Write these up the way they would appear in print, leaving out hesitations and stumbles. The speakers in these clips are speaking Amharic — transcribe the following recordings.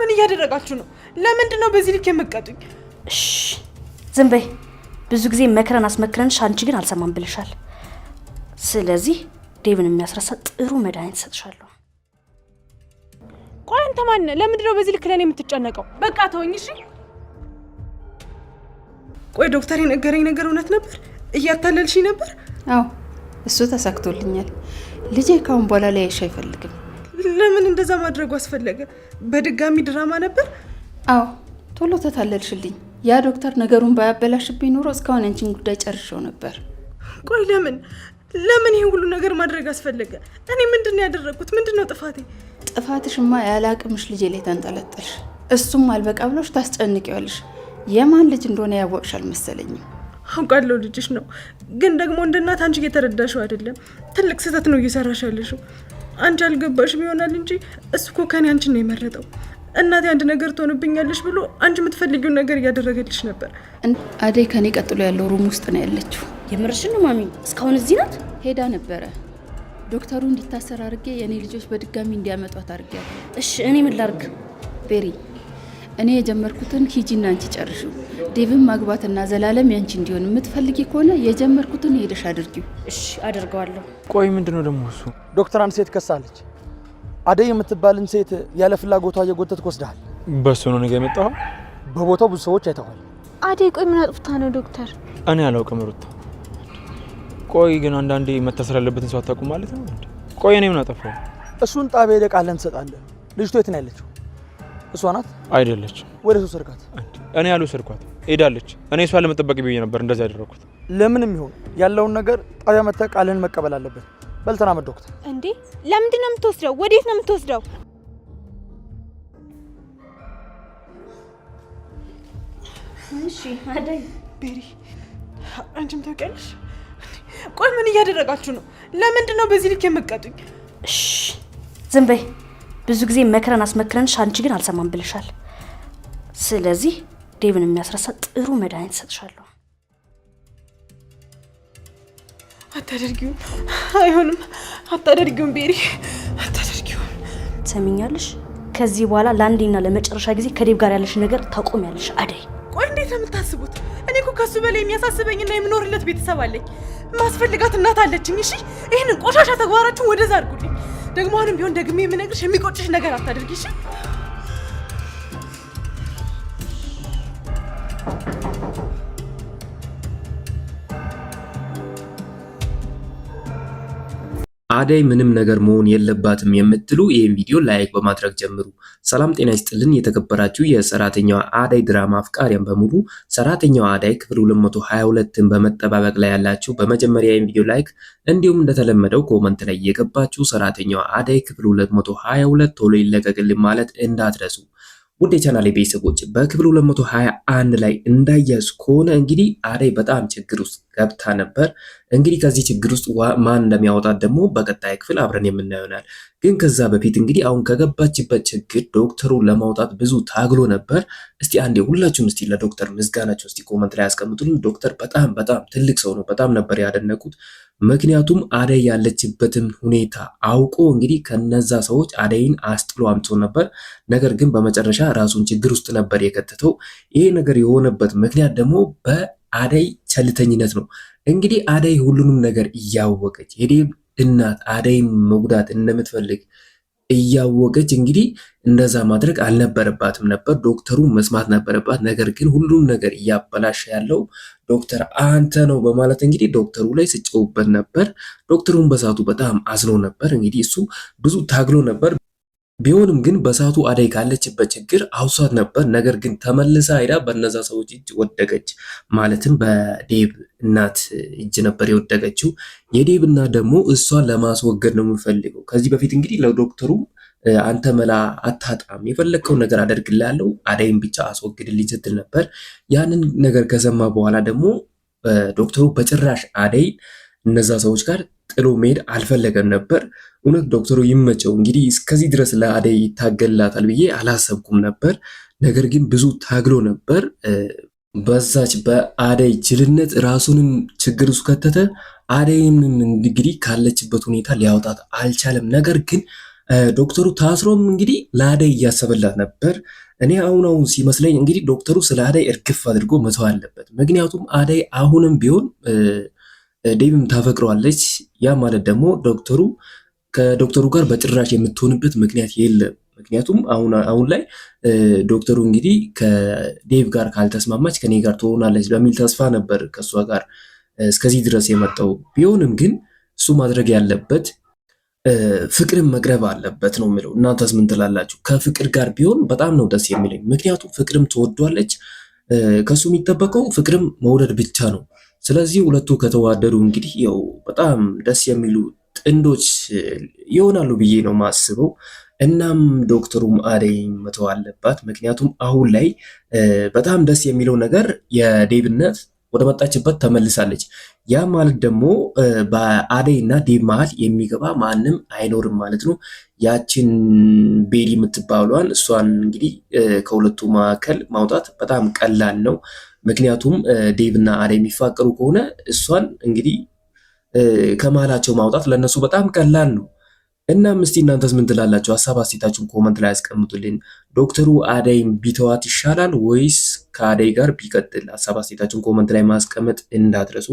ምን እያደረጋችሁ ነው? ለምንድን ነው በዚህ ልክ የምትቀጡኝ? እሺ ዝም በይ። ብዙ ጊዜ መክረን አስመክረንሽ አንቺ ግን አልሰማም ብለሻል። ስለዚህ ዴቭን የሚያስረሳ ጥሩ መድኃኒት ሰጥሻለሁ። ቆይ አንተ ማን ነህ? ለምንድን ነው በዚህ ልክ ለኔ የምትጨነቀው? በቃ ተወኝ እሺ። ቆይ ዶክተር የነገረኝ ነገር እውነት ነበር? እያታለልሽኝ ነበር? አዎ እሱ ተሳክቶልኛል። ልጄ ካሁን በኋላ ላይሽ አይፈልግም። ለምን እንደዛ ማድረጉ አስፈለገ? በድጋሚ ድራማ ነበር? አዎ ቶሎ ተታለልሽልኝ። ያ ዶክተር ነገሩን ባያበላሽብኝ ኖሮ እስካሁን አንቺን ጉዳይ ጨርሼው ነበር። ቆይ ለምን ይሄን ሁሉ ነገር ማድረግ አስፈለገ? እኔ ምንድነው ያደረኩት? ምንድነው ጥፋቴ? ጥፋትሽማ ያለ አቅምሽ ልጄ ላይ ተንጠለጠልሽ። እሱም አልበቃ ብሎሽ ታስጨንቂዋለሽ። የማን ልጅ እንደሆነ ያወቅሽ አልመሰለኝም። አውቃለሁ ልጅሽ ነው፣ ግን ደግሞ እንደ እናት አንቺ እየተረዳሽው አይደለም። ትልቅ ስህተት ነው እየሰራሽ ያለሽው። አንቺ አልገባሽም ይሆናል እንጂ እሱ እኮ ከኔ አንቺን ነው የመረጠው። እናቴ አንድ ነገር ትሆንብኛለሽ ብሎ አንቺ የምትፈልጊውን ነገር እያደረገልሽ ነበር። አደይ ከኔ ቀጥሎ ያለው ሩም ውስጥ ነው ያለችው። የምርሽን ነው ማሚ? እስካሁን እዚህ ናት? ሄዳ ነበረ። ዶክተሩ እንዲታሰር አድርጌ የኔ ልጆች በድጋሚ እንዲያመጧት አድርጌያለሁ። እሺ እኔ ምን ላድርግ? ቤሪ እኔ የጀመርኩትን ሂጂና አንቺ ጨርሺው። ዴቭን ማግባትና ዘላለም ያንቺ እንዲሆን የምትፈልጊ ከሆነ የጀመርኩትን ሄደሽ አድርጊው። እሺ አደርገዋለሁ። ቆይ ምንድነው ደግሞ እሱ? ዶክተር አንድ ሴት ከሳለች። አደይ የምትባልን ሴት ያለ ፍላጎቷ እየጎተትክ ወስደሃል። በሱ ነው ነገ የመጣው? በቦታው ብዙ ሰዎች አይተዋል። አደይ ቆይ ምን አጥፍታ ነው ዶክተር? እኔ አላውቅም ሩታ። ቆይ ግን አንዳንዴ መታሰር ያለበትን ሰው አታውቁም ማለት ነው እንዴ? ቆይ እኔ ምን አጠፋው? እሱን ጣቢያ ሄደህ ቃል እንሰጣለን። ልጅቷ የት ነው ያለችው? እሷ ናት? አይደለችም። ወደ እሱ ሰርካት። እኔ ያልወሰድኳት ሄዳለች። እኔ እሷን ለመጠበቅ ብዬ ነበር እንደዛ ያደረኩት። ለምንም ይሁን ያለውን ነገር ጣቢያ መጥተህ ቃልህን መቀበል አለበት። በል ተራመድ ዶክተር። እንዴ ለምንድን ነው የምትወስደው? ወዴት ነው የምትወስደው? እሺ አደይ። ቤሪ አንቺም ታውቂያለሽ? ቆይ ምን እያደረጋችሁ ነው? ለምንድን ነው በዚህ ልክ የምትቀጡኝ? እሺ ዝም በይ። ብዙ ጊዜ መክረን አስመክረንሽ አንቺ ግን አልሰማም ብለሻል። ስለዚህ ዴቭን የሚያስረሳ ጥሩ መድኃኒት ሰጥሻለሁ። አታደርጊውም። አይሆንም። አታደርጊውም ቤሪ፣ አታደርጊውም። ትሰሚኛለሽ? ከዚህ በኋላ ለአንዴና ለመጨረሻ ጊዜ ከዴቭ ጋር ያለሽ ነገር ታቆሚያለሽ አደይ። ቆይ እንዴት ነው የምታስቡት? እኔ እኮ ከሱ በላይ የሚያሳስበኝና የምኖርለት ቤተሰብ አለኝ። ማስፈልጋት እናት አለችኝ። እሺ ይሄንን ቆሻሻ ተግባራችሁን ወደዛ አድርጉልኝ። ደግሞ አሁንም ቢሆን ደግሜ የምነግርሽ የሚቆጭሽ ነገር አታደርጊ እሺ? አደይ ምንም ነገር መሆን የለባትም የምትሉ ይህን ቪዲዮ ላይክ በማድረግ ጀምሩ። ሰላም ጤና ይስጥልን። የተከበራችሁ የሰራተኛዋ አደይ ድራማ አፍቃሪያን በሙሉ ሰራተኛዋ አደይ ክፍል 222ን በመጠባበቅ ላይ ያላችሁ በመጀመሪያ ይህን ቪዲዮ ላይክ እንዲሁም እንደተለመደው ኮመንት ላይ የገባችሁ ሰራተኛዋ አደይ ክፍል 222 ቶሎ ይለቀቅልን ማለት እንዳትረሱ። ውድ የቻናሌ ቤተሰቦች በክፍል 221 ላይ እንዳያዝ ከሆነ እንግዲህ አደይ በጣም ችግር ውስጥ ገብታ ነበር። እንግዲህ ከዚህ ችግር ውስጥ ማን እንደሚያወጣት ደግሞ በቀጣይ ክፍል አብረን የምናየው ይሆናል። ግን ከዛ በፊት እንግዲህ አሁን ከገባችበት ችግር ዶክተሩ ለማውጣት ብዙ ታግሎ ነበር። እስቲ አንዴ ሁላችሁም እስቲ ለዶክተር ምስጋናችሁ እስቲ ኮመንት ላይ ያስቀምጡልኝ። ዶክተር በጣም ትልቅ ሰው ነው። በጣም ነበር ያደነቁት። ምክንያቱም አደይ ያለችበትን ሁኔታ አውቆ እንግዲህ ከነዛ ሰዎች አደይን አስጥሎ አምጥቶ ነበር። ነገር ግን በመጨረሻ ራሱን ችግር ውስጥ ነበር የከተተው። ይሄ ነገር የሆነበት ምክንያት ደግሞ በአደይ ቸልተኝነት ነው። እንግዲህ አደይ ሁሉንም ነገር እያወቀች የዴቭ እናት አደይን መጉዳት እንደምትፈልግ እያወቀች እንግዲህ እንደዛ ማድረግ አልነበረባትም ነበር። ዶክተሩ መስማት ነበረባት። ነገር ግን ሁሉም ነገር እያበላሸ ያለው ዶክተር አንተ ነው በማለት እንግዲህ ዶክተሩ ላይ ስጨውበት ነበር። ዶክተሩን በሳቱ በጣም አዝኖ ነበር። እንግዲህ እሱ ብዙ ታግሎ ነበር። ቢሆንም ግን በሳቱ አደይ ካለችበት ችግር አውሷት ነበር። ነገር ግን ተመልሳ ሄዳ በነዛ ሰዎች እጅ ወደቀች። ማለትም በዴቭ እናት እጅ ነበር የወደቀችው። የዴቭ እናት ደግሞ እሷን ለማስወገድ ነው የምፈልገው። ከዚህ በፊት እንግዲህ ለዶክተሩ አንተ መላ አታጣም፣ የፈለግከውን ነገር አደርግልሃለሁ፣ አደይን ብቻ አስወግድልኝ ስትል ነበር። ያንን ነገር ከሰማ በኋላ ደግሞ ዶክተሩ በጭራሽ አደይ እነዛ ሰዎች ጋር ጥሎ መሄድ አልፈለገም ነበር። እውነት ዶክተሩ ይመቸው። እንግዲህ እስከዚህ ድረስ ለአደይ ይታገላታል ብዬ አላሰብኩም ነበር። ነገር ግን ብዙ ታግሎ ነበር። በዛች በአደይ ጅልነት ራሱንም ችግር ውስጥ ከተተ። አደይንም እንግዲህ ካለችበት ሁኔታ ሊያወጣት አልቻለም። ነገር ግን ዶክተሩ ታስሮም እንግዲህ ለአደይ እያሰበላት ነበር። እኔ አሁን ሲመስለኝ እንግዲህ ዶክተሩ ስለ አደይ እርግፍ አድርጎ መተው አለበት። ምክንያቱም አደይ አሁንም ቢሆን ዴቭም ታፈቅረዋለች። ያ ማለት ደግሞ ዶክተሩ ከዶክተሩ ጋር በጭራሽ የምትሆንበት ምክንያት የለም። ምክንያቱም አሁን ላይ ዶክተሩ እንግዲህ ከዴቭ ጋር ካልተስማማች ከኔ ጋር ትሆናለች በሚል ተስፋ ነበር ከእሷ ጋር እስከዚህ ድረስ የመጣው። ቢሆንም ግን እሱ ማድረግ ያለበት ፍቅርን መቅረብ አለበት ነው የሚለው። እናንተስ ምን ትላላችሁ? ከፍቅር ጋር ቢሆን በጣም ነው ደስ የሚለኝ። ምክንያቱም ፍቅርም ትወዷለች። ከሱ የሚጠበቀው ፍቅርም መውደድ ብቻ ነው። ስለዚህ ሁለቱ ከተዋደዱ እንግዲህ ያው በጣም ደስ የሚሉ ጥንዶች ይሆናሉ ብዬ ነው ማስበው። እናም ዶክተሩም አደይን መተው አለባት። ምክንያቱም አሁን ላይ በጣም ደስ የሚለው ነገር የዴቭነት ወደ መጣችበት ተመልሳለች። ያ ማለት ደግሞ በአደይ እና ዴቭ መሀል የሚገባ ማንም አይኖርም ማለት ነው። ያችን ቤሪ የምትባሏን እሷን እንግዲህ ከሁለቱ መካከል ማውጣት በጣም ቀላል ነው። ምክንያቱም ዴቭ እና አደይ የሚፋቀሩ ከሆነ እሷን እንግዲህ ከመሀላቸው ማውጣት ለነሱ በጣም ቀላል ነው። እናም እስቲ እናንተስ ምን ትላላችሁ? ሀሳብ አስተያየታችሁን ኮመንት ላይ ያስቀምጡልኝ። ዶክተሩ አደይም ቢተዋት ይሻላል ወይስ ከአደይ ጋር ቢቀጥል? ሀሳብ አስተያየታችሁን ኮመንት ላይ ማስቀመጥ እንዳትረሱ።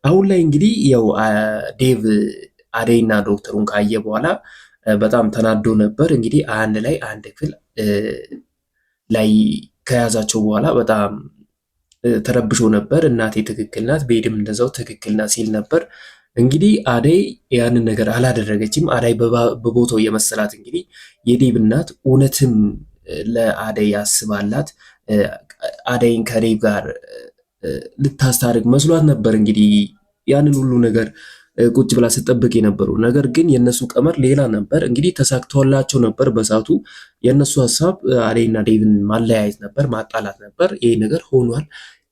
አሁን ላይ እንግዲህ ያው ዴቭ አደይና ዶክተሩን ካየ በኋላ በጣም ተናዶ ነበር። እንግዲህ አንድ ክፍል ላይ ከያዛቸው በኋላ በጣም ተረብሾ ነበር። እናቴ ትክክል ናት፣ ቤድም እንደዛው ትክክል ናት ሲል ነበር። እንግዲህ አደይ ያንን ነገር አላደረገችም። አደይ በቦታው የመሰላት እንግዲህ የዴቭ እናት እውነትም ለአደይ ያስባላት አደይን ከዴቭ ጋር ልታስታርቅ መስሏት ነበር። እንግዲህ ያንን ሁሉ ነገር ቁጭ ብላ ስትጠብቅ የነበረው ነገር ግን የነሱ ቀመር ሌላ ነበር። እንግዲህ ተሳክቶላቸው ነበር በሳቱ። የነሱ ሀሳብ አደይና ዴቭን ማለያየት ነበር፣ ማጣላት ነበር። ይሄ ነገር ሆኗል።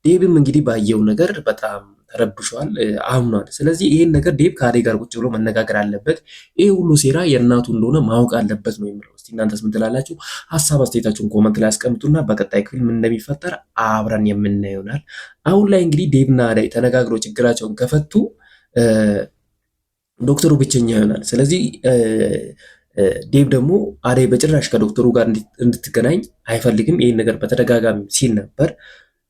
ዴቭም እንግዲህ ባየው ነገር በጣም ተረብሿል፣ አምኗል። ስለዚህ ይሄን ነገር ዴቭ ከአደይ ጋር ቁጭ ብሎ መነጋገር አለበት። ይሄ ሁሉ ሴራ የእናቱ እንደሆነ ማወቅ አለበት ነው የሚለው። እስቲ እናንተስ ምን ትላላችሁ? ሀሳብ አስተያየታችሁን ኮመንት ላይ አስቀምጡና በቀጣይ ክፍል ምን እንደሚፈጠር አብረን የምናየው ይሆናል። አሁን ላይ እንግዲህ ዴቭና አደይ ተነጋግረው ችግራቸውን ከፈቱ ዶክተሩ ብቸኛ ይሆናል። ስለዚህ ዴቭ ደግሞ አደይ በጭራሽ ከዶክተሩ ጋር እንድትገናኝ አይፈልግም። ይህን ነገር በተደጋጋሚ ሲል ነበር።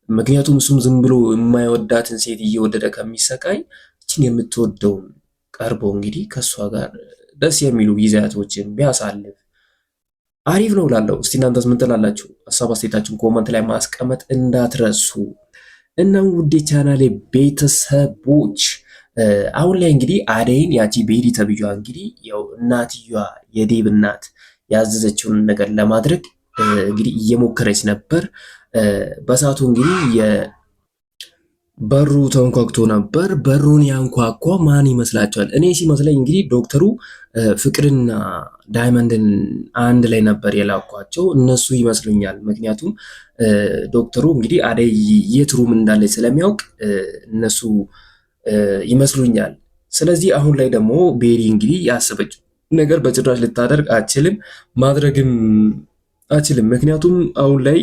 ምክንያቱም እሱም ዝም ብሎ የማይወዳትን ሴት እየወደደ ከሚሰቃይ እችን የምትወደውን ቀርቦ እንግዲህ ከእሷ ጋር ደስ የሚሉ ጊዜያቶችን ቢያሳልፍ አሪፍ ነው ላለው። እስቲ እናንተስ ምን ትላላችሁ? ሀሳብ አስተያየታችሁን ኮመንት ላይ ማስቀመጥ እንዳትረሱ። እናም ውዴ ቻናሌ ቤተሰቦች አሁን ላይ እንግዲህ አደይን ያቺ ቤሪ ተብዬዋ እንግዲህ ያው እናትየዋ የዴቭ እናት ያዘዘችውን ነገር ለማድረግ እንግዲህ እየሞከረች ነበር። በሳቱ እንግዲህ በሩ ተንኳክቶ ነበር። በሩን ያንኳኳ ማን ይመስላችኋል? እኔ ሲመስለኝ እንግዲህ ዶክተሩ ፍቅርና ዳይመንድን አንድ ላይ ነበር የላኳቸው እነሱ ይመስሉኛል። ምክንያቱም ዶክተሩ እንግዲህ አደይ የት ሩም እንዳለች ስለሚያውቅ እነሱ ይመስሉኛል። ስለዚህ አሁን ላይ ደግሞ ቤሪ እንግዲህ ያሰበችው ነገር በጭራሽ ልታደርግ አችልም፣ ማድረግም አችልም። ምክንያቱም አሁን ላይ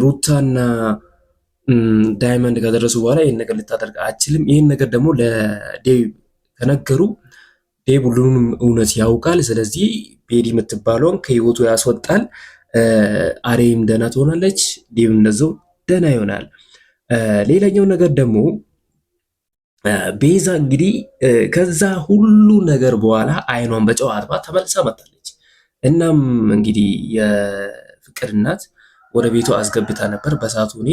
ሩታና ዳይመንድ ከደረሱ በኋላ ይህን ነገር ልታደርግ አችልም። ይህን ነገር ደግሞ ለዴቭ ከነገሩ ዴቭ ሁሉንም እውነት ያውቃል። ስለዚህ ቤሪ የምትባለውን ከህይወቱ ያስወጣል። አደይም ደህና ትሆናለች፣ ዴቭ እንደዛው ደህና ይሆናል። ሌላኛው ነገር ደግሞ ቤዛ እንግዲህ ከዛ ሁሉ ነገር በኋላ አይኗን በጨው አጥባ ተመልሳ መጣለች። እናም እንግዲህ የፍቅር እናት ወደ ቤቷ አስገብታ ነበር። በሰዓቱ እኔ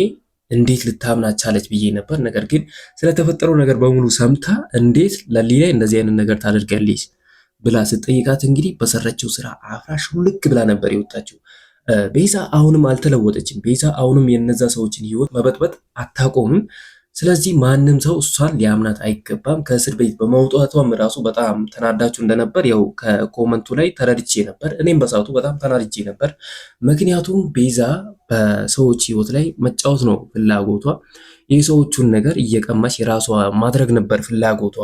እንዴት ልታምናት ቻለች ብዬ ነበር። ነገር ግን ስለተፈጠረው ነገር በሙሉ ሰምታ እንዴት ለሊ ላይ እንደዚህ አይነት ነገር ታደርጋለች ብላ ስትጠይቃት እንግዲህ በሰራችው ስራ አፍራሽ ልክ ብላ ነበር የወጣችው። ቤዛ አሁንም አልተለወጠችም። ቤዛ አሁንም የነዛ ሰዎችን ህይወት መበጥበጥ አታቆምም። ስለዚህ ማንም ሰው እሷን ሊያምናት አይገባም። ከእስር ቤት በመውጣቷም ራሱ በጣም ተናዳችሁ እንደነበር ያው ከኮመንቱ ላይ ተረድቼ ነበር። እኔም በሰዓቱ በጣም ተናድጄ ነበር። ምክንያቱም ቤዛ በሰዎች ህይወት ላይ መጫወት ነው ፍላጎቷ። የሰዎቹን ነገር እየቀማች የራሷ ማድረግ ነበር ፍላጎቷ።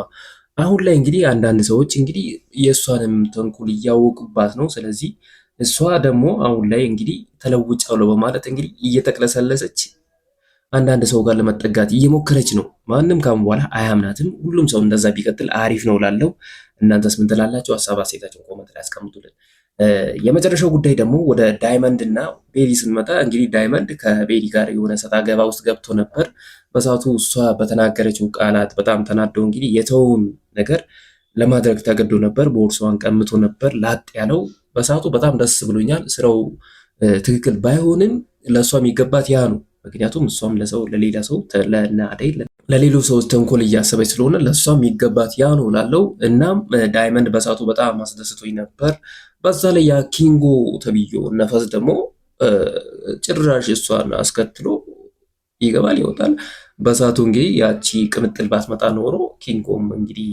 አሁን ላይ እንግዲህ አንዳንድ ሰዎች እንግዲህ የእሷንም ተንኩል እያወቁባት ነው። ስለዚህ እሷ ደግሞ አሁን ላይ እንግዲህ ተለውጫለሁ በማለት እንግዲህ እየተቅለሰለሰች አንዳንድ ሰው ጋር ለመጠጋት እየሞከረች ነው። ማንም ካሁን በኋላ አያምናትም። ሁሉም ሰው እንደዛ ቢቀጥል አሪፍ ነው ላለው። እናንተስ ምን ትላላችሁ? ሀሳብ አስተያየታችሁን ኮመንት ላይ አስቀምጡልን። የመጨረሻው ጉዳይ ደግሞ ወደ ዳይመንድ እና ቤሪ ስንመጣ እንግዲህ ዳይመንድ ከቤሪ ጋር የሆነ ሰጣ ገባ ውስጥ ገብቶ ነበር። በሰዓቱ እሷ በተናገረችው ቃላት በጣም ተናደው እንግዲህ የተውን ነገር ለማድረግ ተገዶ ነበር። ቦርሳዋን ቀምቶ ነበር ላጥ ያለው። በሰዓቱ በጣም ደስ ብሎኛል። ስራው ትክክል ባይሆንም ለእሷ የሚገባት ያ ነው። ምክንያቱም እሷም ለሰው ለሌላ ሰው ለአደይ ለሌሎች ሰዎች ተንኮል እያሰበች ስለሆነ ለእሷ የሚገባት ያ ነው ላለው። እናም ዳይመንድ በሰዓቱ በጣም አስደስቶኝ ነበር። በዛ ላይ ያ ኪንጎ ተብዮ ነፈስ ደግሞ ጭራሽ እሷን አስከትሎ ይገባል ይወጣል። በሰዓቱ እንግዲህ ያቺ ቅምጥል ባትመጣ ኖሮ ኪንጎም እንግዲህ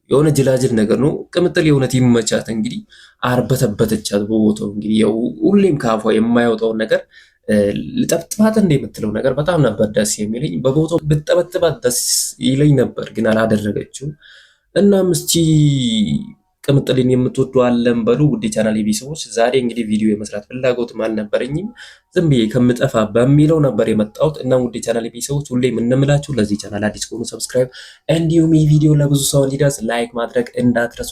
የሆነ ጅላጅል ነገር ነው። ቅምጥል የእውነት ይመቻት እንግዲህ አርበተበተቻት በቦታው። እንግዲህ ሁሌም ካፏ የማይወጣውን ነገር ልጠብጥባት እንደ የምትለው ነገር በጣም ነበር ደስ የሚለኝ። በቦታው ብጠበጥባት ደስ ይለኝ ነበር፣ ግን አላደረገችው። እናም እስቲ ቅምጥልን የምትወዱ አለን በሉ ውድ ቻናል ቤተሰቦች። ዛሬ እንግዲህ ቪዲዮ የመስራት ፍላጎትም አልነበረኝም፣ ዝም ብዬ ከምጠፋ በሚለው ነበር የመጣሁት። እና ውድ ቻናል ቤተሰቦች ሁሌም እንምላችሁ ለዚህ ቻናል አዲስ ከሆኑ ሰብስክራይብ፣ እንዲሁም ይህ ቪዲዮ ለብዙ ሰው እንዲደርስ ላይክ ማድረግ እንዳትረሱ።